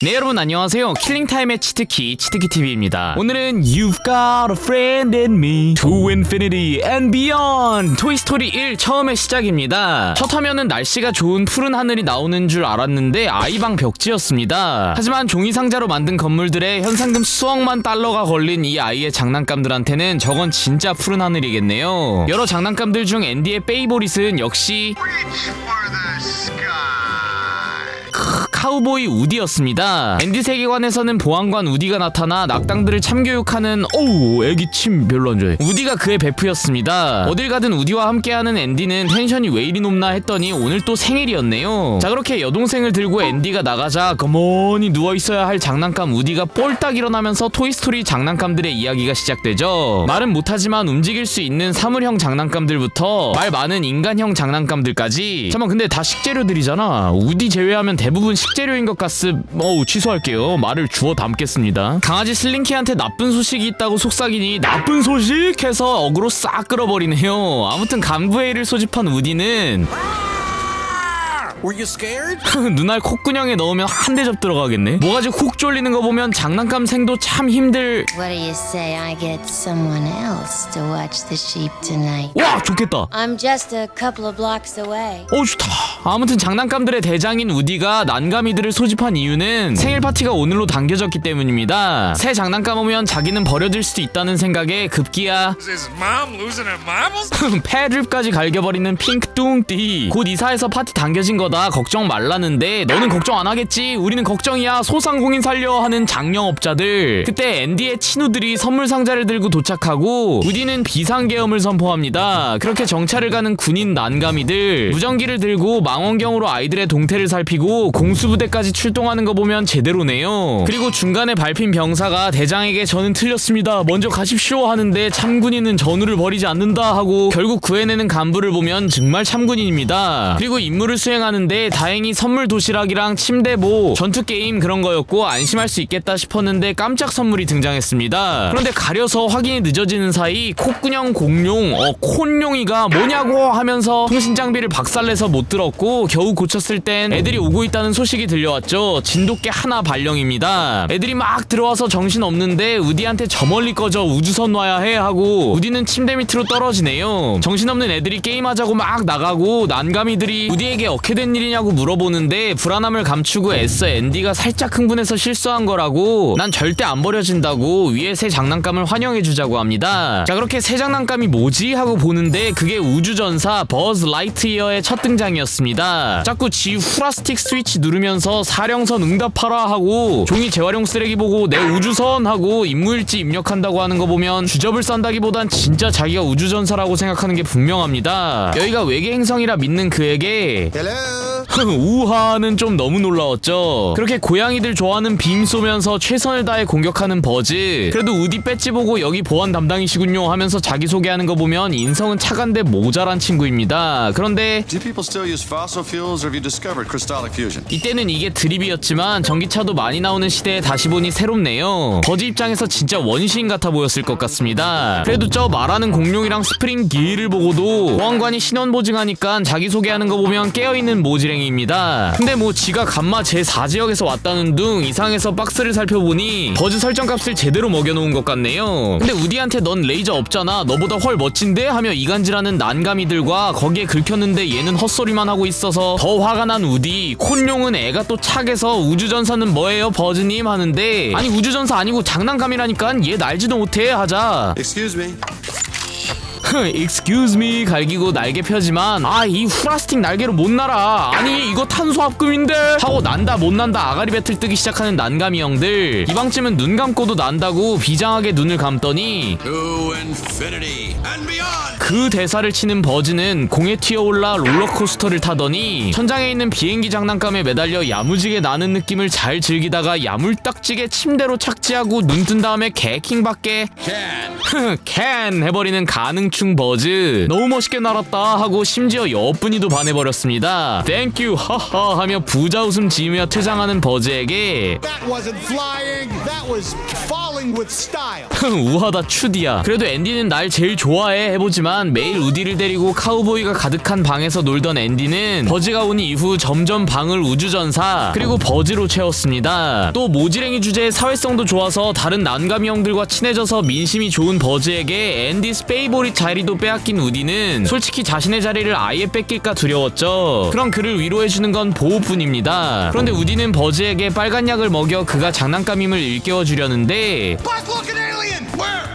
네, 여러분 안녕하세요. 킬링타임의 치트키TV입니다. 오늘은 You've got a friend in me To infinity and beyond 토이스토리 1 처음의 시작입니다. 첫 화면은 날씨가 좋은 푸른 하늘이 나오는 줄 알았는데 아이방 벽지였습니다. 하지만 종이상자로 만든 건물들에 현상금 수억만 달러가 걸린 이 아이의 장난감들한테는 저건 진짜 푸른 하늘이겠네요. 여러 장난감들 중 앤디의 페이보릿은 역시 카우보이 우디였습니다. 앤디 세계관에서는 보안관 우디가 나타나 낙당들을 참교육하는 애기 침 별로 안 좋아해. 우디가 그의 베프였습니다. 어딜 가든 우디와 함께하는 앤디는 텐션이 왜 이리 높나 했더니 오늘 또 생일이었네요. 자, 그렇게 여동생을 들고 앤디가 나가자 가만히 누워있어야 할 장난감 우디가 폴딱 일어나면서 토이스토리 장난감들의 이야기가 시작되죠. 말은 못하지만 움직일 수 있는 사물형 장난감들부터 말 많은 인간형 장난감들까지. 잠깐만, 근데 다 식재료들이잖아. 우디 제외하면 대부분 식재료인 것 같습. 취소할게요. 말을 주워 담겠습니다. 강아지 슬링키한테 나쁜 소식이 있다고 속삭이니 나쁜 소식? 해서 어그로 싹 끌어버리네요. 아무튼 간부회의를 소집한 우디는 Were you scared? 눈알 콧구녕에 넣으면 한 대접 들어가겠네. 뭐가지 훅 쫄리는 거 보면 장난감 생도 참 힘들. What do you say I get someone else to watch the sheep tonight? 와, 좋겠다. I'm just a couple of blocks away. 좋다. 아무튼 장난감들의 대장인 우디가 난감이들을 소집한 이유는 생일 파티가 오늘로 당겨졌기 때문입니다. 새 장난감 오면 자기는 버려질 수도 있다는 생각에 급기야 Is mom losing her marbles? 패드립까지 갈겨버리는 핑크 뚱띠. 곧 이사해서 파티 당겨진 거다. 걱정 말라는데 너는 걱정 안 하겠지? 우리는 걱정이야. 소상공인 살려 하는 장영업자들. 그때 앤디의 친우들이 선물 상자를 들고 도착하고 우디는 비상계엄을 선포합니다. 그렇게 정찰을 가는 군인 난감이들 무전기를 들고 망원경으로 아이들의 동태를 살피고 공수부대까지 출동하는 거 보면 제대로네요. 그리고 중간에 밟힌 병사가 대장에게 저는 틀렸습니다. 먼저 가십시오 하는데 참군인은 전우를 버리지 않는다 하고 결국 구해내는 간부를 보면 정말 참군인입니다. 그리고 임무를 수행하는데 다행히 선물 도시락이랑 침대 전투 게임 그런 거였고 안심할 수 있겠다 싶었는데 깜짝 선물이 등장했습니다. 그런데 가려서 확인이 늦어지는 사이 콧구녕 공룡 콘룡이가 뭐냐고 하면서 통신 장비를 박살내서 못 들었고 겨우 고쳤을 땐 애들이 오고 있다는 소식이 들려왔죠. 진돗개 하나 발령입니다. 애들이 막 들어와서 정신 없는데 우디한테 저 멀리 꺼져 우주선 와야 해 하고 우디는 침대 밑으로 떨어지네요. 정신없는 애들이 게임하자고 막 나가고 난감이들이 우디에게 어떻게 된 일이냐고 물어보는데 불안함을 감추고 애써 앤디가 살짝 흥분해서 실수한 거라고 난 절대 안 버려진다고 위에 새 장난감을 환영해주자고 합니다. 자, 그렇게 새 장난감이 뭐지? 하고 보는데 그게 우주전사 버즈 라이트이어의 첫 등장이었습니다. 자꾸 지 후라스틱 스위치 누르면서 사령선 응답하라 하고 종이 재활용 쓰레기 보고 내 우주선 하고 임무일지 입력한다고 하는 거 보면 주접을 싼다기보단 진짜 자기가 우주전사라고 생각하는 게 분명합니다. 여기가 외계 행성이라 믿는 그에게 우하는 좀 너무 놀라웠죠. 그렇게 고양이들 좋아하는 빔 쏘면서 최선을 다해 공격하는 버즈. 그래도 우디 배지 보고 여기 보안 담당이시군요 하면서 자기소개하는 거 보면 인성은 차간데 모자란 친구입니다. 그런데 Do people still use fossil fuels or have you discovered crystallic fusion? 이때는 이게 드립이었지만 전기차도 많이 나오는 시대에 다시 보니 새롭네요. 버즈 입장에서 진짜 원시인 같아 보였을 것 같습니다. 그래도 저 말하는 공룡이랑 스프링 기를 보고도 보안관이 신원 보증하니까 자기소개하는 거 보면 깨어있는 모지랭이입니다. 근데 지가 감마 제4지역에서 왔다는 둥 이상해서 박스를 살펴보니 버즈 설정값을 제대로 먹여놓은 것 같네요. 근데 우디한테 넌 레이저 없잖아, 너보다 훨 멋진데? 하며 이간질하는 난감이들과 거기에 긁혔는데 얘는 헛소리만 하고 있어서 더 화가 난 우디. 콘룡은 애가 또 착해서 우주전사는 뭐예요 버즈님? 하는데 아니 우주전사 아니고 장난감이라니까 얘 날지도 못해 하자 Excuse me. Excuse me 갈기고 날개 펴지만 이 후라스틱 날개로 못 날아. 아니 이거 탄소합금인데 하고 난다 못 난다 아가리 배틀 뜨기 시작하는 난감이 형들. 이방쯤은 눈 감고도 난다고 비장하게 눈을 감더니 To infinity and beyond. 그 대사를 치는 버즈는 공에 튀어올라 롤러코스터를 타더니 천장에 있는 비행기 장난감에 매달려 야무지게 나는 느낌을 잘 즐기다가 야물딱지게 침대로 착지하고 눈 뜬 다음에 개킹밖에 캔 해버리는 가능 대충 버즈 너무 멋있게 날았다 하고 심지어 여분이도 반해버렸습니다. 땡큐 하하 하며 부자 웃음 지으며 퇴장하는 버즈에게 That wasn't flying, that was falling with style. 우하다 추디야. 그래도 앤디는 날 제일 좋아해 해보지만 매일 우디를 데리고 카우보이가 가득한 방에서 놀던 앤디는 버즈가 온 이후 점점 방을 우주전사 그리고 버즈로 채웠습니다. 또 모지랭이 주제의 사회성도 좋아서 다른 난감이 형들과 친해져서 민심이 좋은 버즈에게 앤디 스페이보릿 자리도 빼앗긴 우디는 솔직히 자신의 자리를 아예 뺏길까 두려웠죠. 그럼 그를 위로해주는 건 보호뿐입니다. 그런데 우디는 버즈에게 빨간 약을 먹여 그가 장난감임을 일깨워주려는데 Buzz, look, an alien! Where?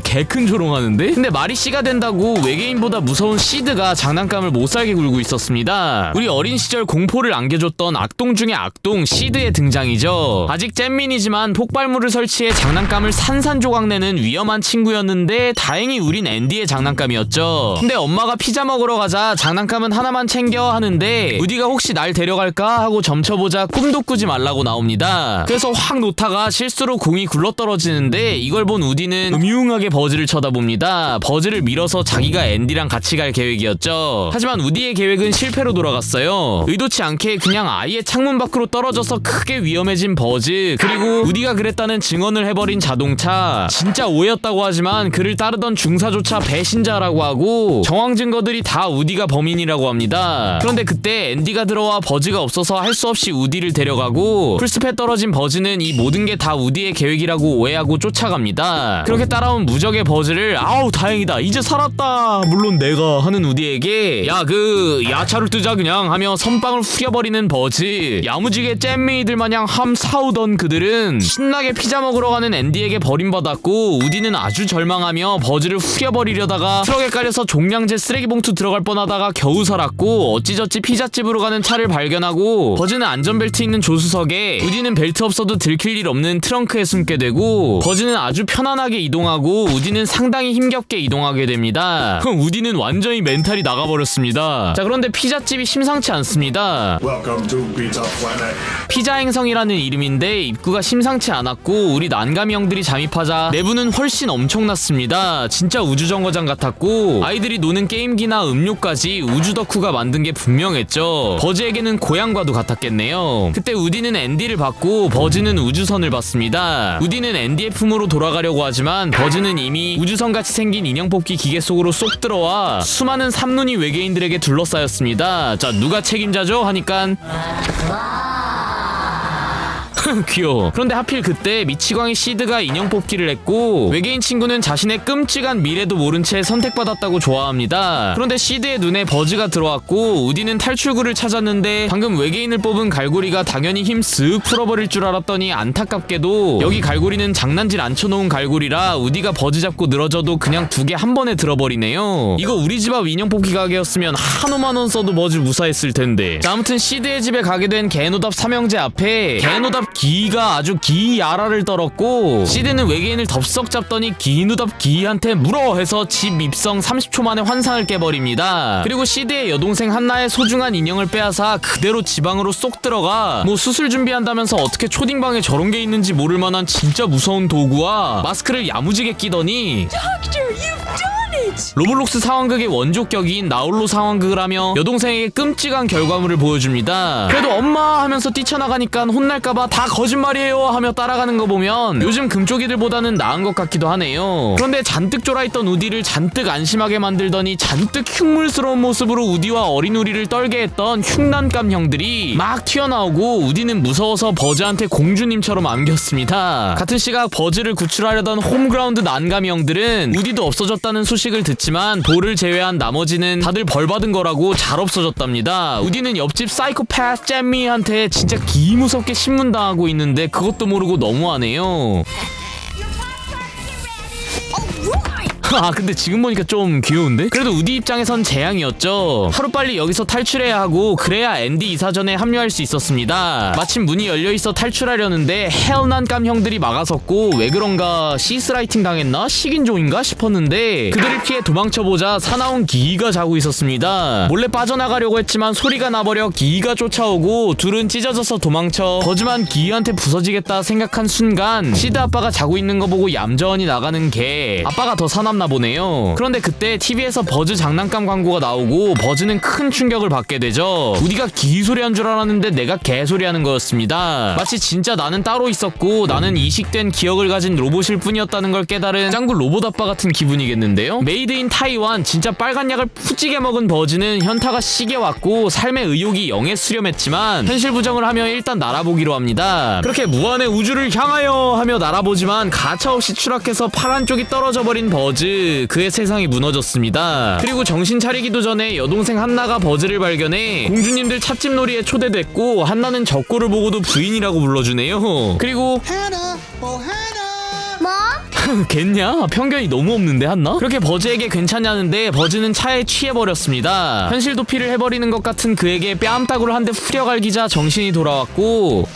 개큰 조롱하는데? 근데 말이 씨가 된다고 외계인보다 무서운 시드가 장난감을 못살게 굴고 있었습니다. 우리 어린 시절 공포를 안겨줬던 악동 중의 악동 시드의 등장이죠. 아직 잼민이지만 폭발물을 설치해 장난감을 산산조각 내는 위험한 친구였는데 다행히 우린 앤디의 장난감이었죠. 근데 엄마가 피자 먹으러 가자 장난감은 하나만 챙겨 하는데 우디가 혹시 날 데려갈까 하고 점쳐보자 꿈도 꾸지 말라고 나옵니다. 그래서 확 놓다가 실수로 공이 굴러떨어지는데 이걸 본 우디는 음흉하게 버즈를 쳐다봅니다. 버즈를 밀어서 자기가 앤디랑 같이 갈 계획이었죠. 하지만 우디의 계획은 실패로 돌아갔어요. 의도치 않게 그냥 아예 창문 밖으로 떨어져서 크게 위험해진 버즈 그리고 우디가 그랬다는 증언을 해버린 자동차. 진짜 오해였다고 하지만 그를 따르던 중사조차 배신자라고 하고 정황 증거들이 다 우디가 범인이라고 합니다. 그런데 그때 앤디가 들어와 버즈가 없어서 할 수 없이 우디를 데려가고 풀숲에 떨어진 버즈는 이 모든 게 다 우디의 계획이라고 오해하고 쫓아갑니다. 그렇게 따라온 무적의 버즈를 아우 다행이다 이제 살았다 물론 내가 하는 우디에게 야 그 야차를 뜨자 그냥 하며 선빵을 후려버리는 버즈. 야무지게 잼메이들 마냥 함 사오던 그들은 신나게 피자 먹으러 가는 앤디에게 버림받았고 우디는 아주 절망하며 버즈를 후려버리려다가 트럭에 깔려서 종량제 쓰레기봉투 들어갈 뻔하다가 겨우 살았고 어찌저찌 피자집으로 가는 차를 발견하고 버즈는 안전벨트 있는 조수석에 우디는 벨트 없어도 들킬 일 없는 트렁크에 숨게 되고 버즈는 아주 편안하게 이동하고 우디는 상당히 힘겹게 이동하게 됩니다. 그럼 우디는 완전히 멘탈이 나가버렸습니다. 자 그런데 피자집이 심상치 않습니다. Welcome to Pizza Planet. 피자 행성이라는 이름인데 입구가 심상치 않았고 우리 난감이 형들이 잠입하자 내부는 훨씬 엄청났습니다. 진짜 우주정거장 같았고 아이들이 노는 게임기나 음료까지 우주 덕후가 만든 게 분명했죠. 버즈에게는 고향과도 같았겠네요. 그때 우디는 앤디를 받고 버즈는 우주선을 받습니다. 우디는 앤디의 품으로 돌아가려고 하지만 버즈는 이미 우주선같이 생긴 인형 뽑기 기계 속으로 쏙 들어와 수많은 삼눈이 외계인들에게 둘러싸였습니다. 자 누가 책임자죠? 하니깐 귀여워. 그런데 하필 그때 미치광이 시드가 인형 뽑기를 했고 외계인 친구는 자신의 끔찍한 미래도 모른 채 선택받았다고 좋아합니다. 그런데 시드의 눈에 버즈가 들어왔고 우디는 탈출구를 찾았는데 방금 외계인을 뽑은 갈고리가 당연히 힘 쓱 풀어버릴 줄 알았더니 안타깝게도 여기 갈고리는 장난질 안 쳐놓은 갈고리라 우디가 버즈 잡고 늘어져도 그냥 두 개 한 번에 들어버리네요. 이거 우리 집 앞 인형 뽑기 가게였으면 한 5만원 써도 버즈 무사했을 텐데. 자 아무튼 시드의 집에 가게 된 개노답 삼형제 앞에 개노답 기가 아주 기야라를 떨었고 시드는 외계인을 덥석 잡더니 기누답 기한테 물어 해서 집 입성 30초 만에 환상을 깨버립니다. 그리고 시드의 여동생 한나의 소중한 인형을 빼앗아 그대로 지방으로 쏙 들어가 뭐 수술 준비한다면서 어떻게 초딩방에 저런 게 있는지 모를 만한 진짜 무서운 도구와 마스크를 야무지게 끼더니 로블록스 상황극의 원조격인 나홀로 상황극을 하며 여동생에게 끔찍한 결과물을 보여줍니다. 그래도 엄마 하면서 뛰쳐나가니까 혼날까봐 다 거짓말이에요 하며 따라가는 거 보면 요즘 금쪽이들보다는 나은 것 같기도 하네요. 그런데 잔뜩 쫄아있던 우디를 잔뜩 안심하게 만들더니 잔뜩 흉물스러운 모습으로 우디와 어린 우리를 떨게 했던 흉난감 형들이 막 튀어나오고 우디는 무서워서 버즈한테 공주님처럼 안겼습니다. 같은 시각 버즈를 구출하려던 홈그라운드 난감이 형들은 우디도 없어졌다는 소식을 듣지만 볼을 제외한 나머지는 다들 벌받은 거라고 잘 없어졌답니다. 우디는 옆집 사이코패스 잼미한테 진짜 기무섭게 신문당하고 있는데 그것도 모르고 너무하네요. 아 근데 지금 보니까 좀 귀여운데? 그래도 우디 입장에선 재앙이었죠. 하루빨리 여기서 탈출해야 하고 그래야 앤디 이사전에 합류할 수 있었습니다. 마침 문이 열려있어 탈출하려는데 헬난감 형들이 막아섰고 왜 그런가 시스라이팅 당했나? 식인종인가? 싶었는데 그들을 피해 도망쳐보자 사나운 기이가 자고 있었습니다. 몰래 빠져나가려고 했지만 소리가 나버려 기이가 쫓아오고 둘은 찢어져서 도망쳐 버즈만 기이한테 부서지겠다 생각한 순간 시드 아빠가 자고 있는 거 보고 얌전히 나가는 개. 아빠가 더 사납나 보네요. 그런데 그때 TV에서 버즈 장난감 광고가 나오고 버즈는 큰 충격을 받게 되죠. 우디가 기이 소리 한 줄 알았는데 내가 개 소리 하는 거였습니다. 마치 진짜 나는 따로 있었고 나는 이식된 기억을 가진 로봇일 뿐이었다는 걸 깨달은 짱구 로봇 아빠 같은 기분이겠는데요. 메이드 인 타이완 진짜 빨간 약을 푸지게 먹은 버즈는 현타가 시게 왔고 삶의 의욕이 영에 수렴했지만 현실 부정을 하며 일단 날아보기로 합니다. 그렇게 무한의 우주를 향하여 하며 날아보지만 가차없이 추락해서 팔 한쪽이 떨어져 버린 버즈. 그의 세상이 무너졌습니다. 그리고 정신 차리기도 전에 여동생 한나가 버즈를 발견해 공주님들 찻집놀이에 초대됐고 한나는 적고를 보고도 부인이라고 불러주네요. 그리고 Hannah, oh Hannah. 겠냐? 편견이 너무 없는데 한나? 그렇게 버즈에게 괜찮냐는데 버즈는 차에 취해버렸습니다. 현실 도피를 해버리는 것 같은 그에게 뺨따구를 한 대 후려갈기자 정신이 돌아왔고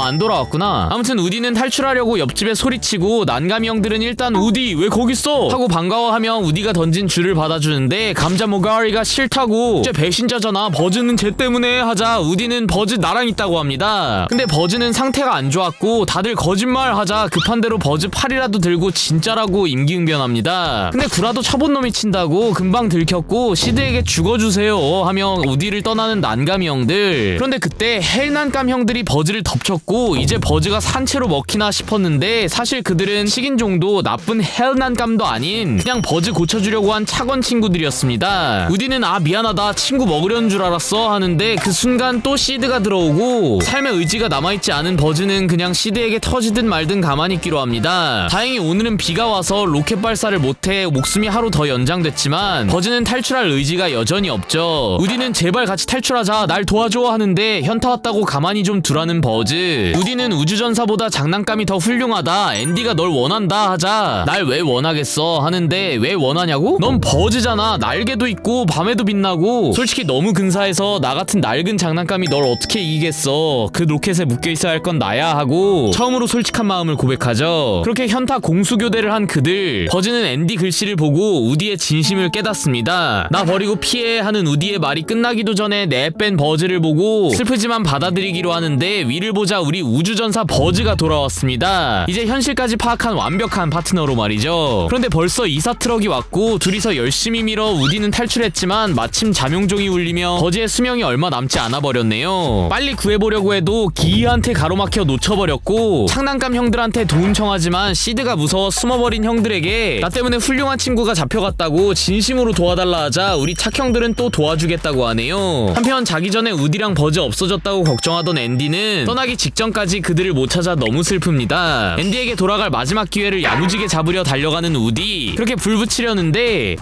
안 돌아왔구나. 아무튼 우디는 탈출하려고 옆집에 소리치고 난감이 형들은 일단 우디 왜 거기 있어? 하고 반가워하며 우디가 던진 줄을 받아주는데 감자 모가리가 싫다고 쟤 배신자잖아 버즈는 쟤 때문에 하자 우디는 버즈 나랑 있다고 합니다. 근데 버즈는 상태가 안 좋았고 다들 거짓말 하자 급한 대로 버즈 팔이라도 들고 진짜라고 임기응변합니다. 근데 구라도 쳐본 놈이 친다고 금방 들켰고 시드에게 죽어주세요 하며 우디를 떠나는 난감이 형들. 그런데 그때 헬난감 형들이 버즈를 덮쳤고 이제 버즈가 산채로 먹히나 싶었는데 사실 그들은 식인종도 나쁜 헬난감도 아닌 그냥 버즈 고쳐주려고 한 착원 친구들이었습니다. 우디는 아 미안하다 친구 먹으려는 줄 알았어 하는데 그 순간 또 시드가 들어오고 삶의 의지가 남아있지 않은 버즈는 그냥 시드에게 터지든 말든 가만히 있기로 합니다. 다행히 오늘은 비가 와서 로켓 발사를 못해 목숨이 하루 더 연장됐지만 버즈는 탈출할 의지가 여전히 없죠. 우디는 제발 같이 탈출하자 날 도와줘 하는데 현타 왔다고 가만히 좀 두라는 버즈. 우디는 우주전사보다 장난감이 더 훌륭하다 앤디가 널 원한다 하자 날 왜 원하겠어 하는데 왜 원하냐고? 넌 버즈잖아 날개도 있고 밤에도 빛나고 솔직히 너무 근사해서 나 같은 낡은 장난감이 널 어떻게 이기겠어 그 로켓에 묶여있어야 할 건 나야 하고 처음으로 솔직한 마음을 고백하죠. 그렇게 현타 공수교대를 한 그들. 버즈는 앤디 글씨를 보고 우디의 진심을 깨닫습니다. 나 버리고 피해 하는 우디의 말이 끝나기도 전에 내뺀 버즈를 보고 슬프지만 받아들이기로 하는데 위를 보자 우리 우주전사 버즈가 돌아왔습니다. 이제 현실까지 파악한 완벽한 파트너로 말이죠. 그런데 벌써 이사 트럭이 왔고 둘이서 열심히 밀어 우디는 탈출했지만 마침 잠용종이 울리며 버즈의 수명이 얼마 남지 않아 버렸네요. 빨리 구해보려고 해도 기이한테 가로막혀 놓쳐버렸고 장난감 형들한테 도움 청하지만 시드가 무서워 숨어버린 형들에게 나 때문에 훌륭한 친구가 잡혀갔다고 진심으로 도와달라 하자 우리 착형들은 또 도와주겠다고 하네요. 한편 자기 전에 우디랑 버즈 없어졌다고 걱정하던 앤디는 떠나기 직전까지 그들을 못 찾아 너무 슬픕니다. 앤디에게 돌아갈 마지막 기회를 야무지게 잡으려 달려가는 우디. 그렇게 불 붙이려는데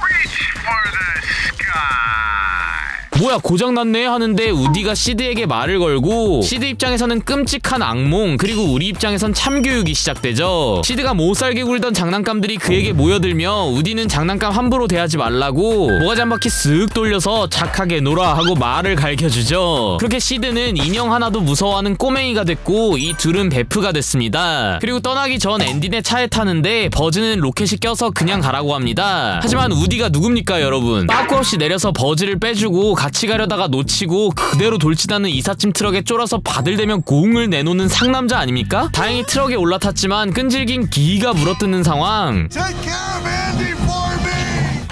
뭐야 고장났네 하는데 우디가 시드에게 말을 걸고 시드 입장에서는 끔찍한 악몽 그리고 우리 입장에선 참교육이 시작되죠. 시드가 못살게 굴던 장난감들이 그에게 모여들며 우디는 장난감 함부로 대하지 말라고 모가지 한 바퀴 쓱 돌려서 착하게 놀아 하고 말을 가르쳐주죠. 그렇게 시드는 인형 하나도 무서워하는 꼬맹이가 됐고 이 둘은 베프가 됐습니다. 그리고 떠나기 전 앤디네 차에 타는데 버즈는 로켓이 껴서 그냥 가라고 합니다. 하지만 우디가 누굽니까 여러분. 빠꾸 없이 내려서 버즈를 빼주고 같이 가려다가 놓치고 그대로 돌진하는 이삿짐 트럭에 쫄아서 바들대면 고흥을 내놓는 상남자 아닙니까? 다행히 트럭에 올라탔지만 끈질긴 기이가 물어뜯는 상황. Take care of Andy for me.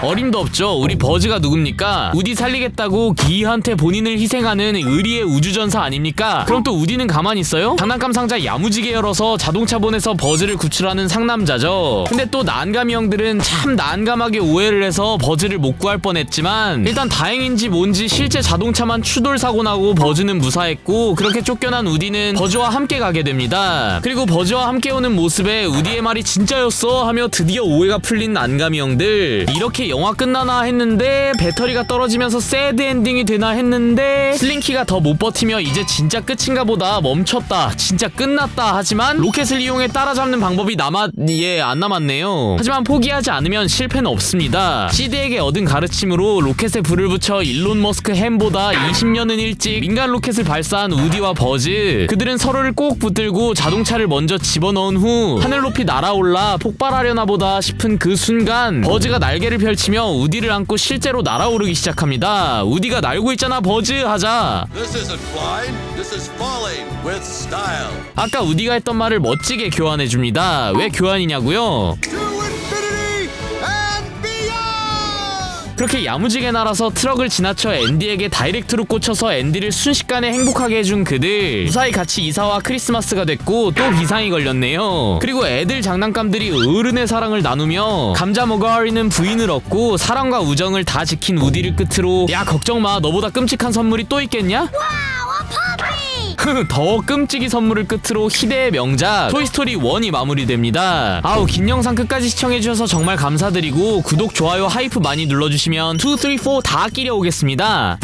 어림도 없죠. 우리 버즈가 누굽니까? 우디 살리겠다고 기이한테 본인을 희생하는 의리의 우주전사 아닙니까? 그럼 또 우디는 가만히 있어요? 장난감 상자 야무지게 열어서 자동차 보내서 버즈를 구출하는 상남자죠. 근데 또 난감이 형들은 참 난감하게 오해를 해서 버즈를 못 구할 뻔했지만 일단 다행인지 뭔지 실제 자동차만 추돌 사고 나고 버즈는 무사했고 그렇게 쫓겨난 우디는 버즈와 함께 가게 됩니다. 그리고 버즈와 함께 오는 모습에 우디의 말이 진짜였어 하며 드디어 오해가 풀린 난감이 형들. 이렇게 영화 끝나나 했는데 배터리가 떨어지면서 새드 엔딩이 되나 했는데 슬링키가 더 못 버티며 이제 진짜 끝인가 보다 멈췄다 진짜 끝났다 하지만 로켓을 이용해 따라잡는 방법이 안 남았네요. 하지만 포기하지 않으면 실패는 없습니다. 시드에게 얻은 가르침으로 로켓에 불을 붙여 일론 머스크 햄보다 20년은 일찍 민간 로켓을 발사한 우디와 버즈, 그들은 서로를 꼭 붙들고 자동차를 먼저 집어넣은 후 하늘 높이 날아올라 폭발하려나 보다 싶은 그 순간 버즈가 날개를 펼치며 우디를 안고 실제로 날아오르기 시작합니다. 우디가 날고 있잖아 버즈 하자 This isn't flying. This is falling with style. 아까 우디가 했던 말을 멋지게 교환해줍니다. 왜 교환이냐고요? To infinity and beyond! 그렇게 야무지게 날아서 트럭을 지나쳐 앤디에게 다이렉트로 꽂혀서 앤디를 순식간에 행복하게 해준 그들, 무사히 같이 이사와 크리스마스가 됐고 또 비상이 걸렸네요. 그리고 애들 장난감들이 어른의 사랑을 나누며 감자 머가리는 부인을 얻고 사랑과 우정을 다 지킨 우디를 끝으로 야 걱정마 너보다 끔찍한 선물이 또 있겠냐? 더 끔찍이 선물을 끝으로 희대의 명작 토이스토리 1이 마무리됩니다. 아우 긴 영상 끝까지 시청해주셔서 정말 감사드리고 구독, 좋아요, 하이프 많이 눌러주시면 2, 3, 4 다 끼려 오겠습니다.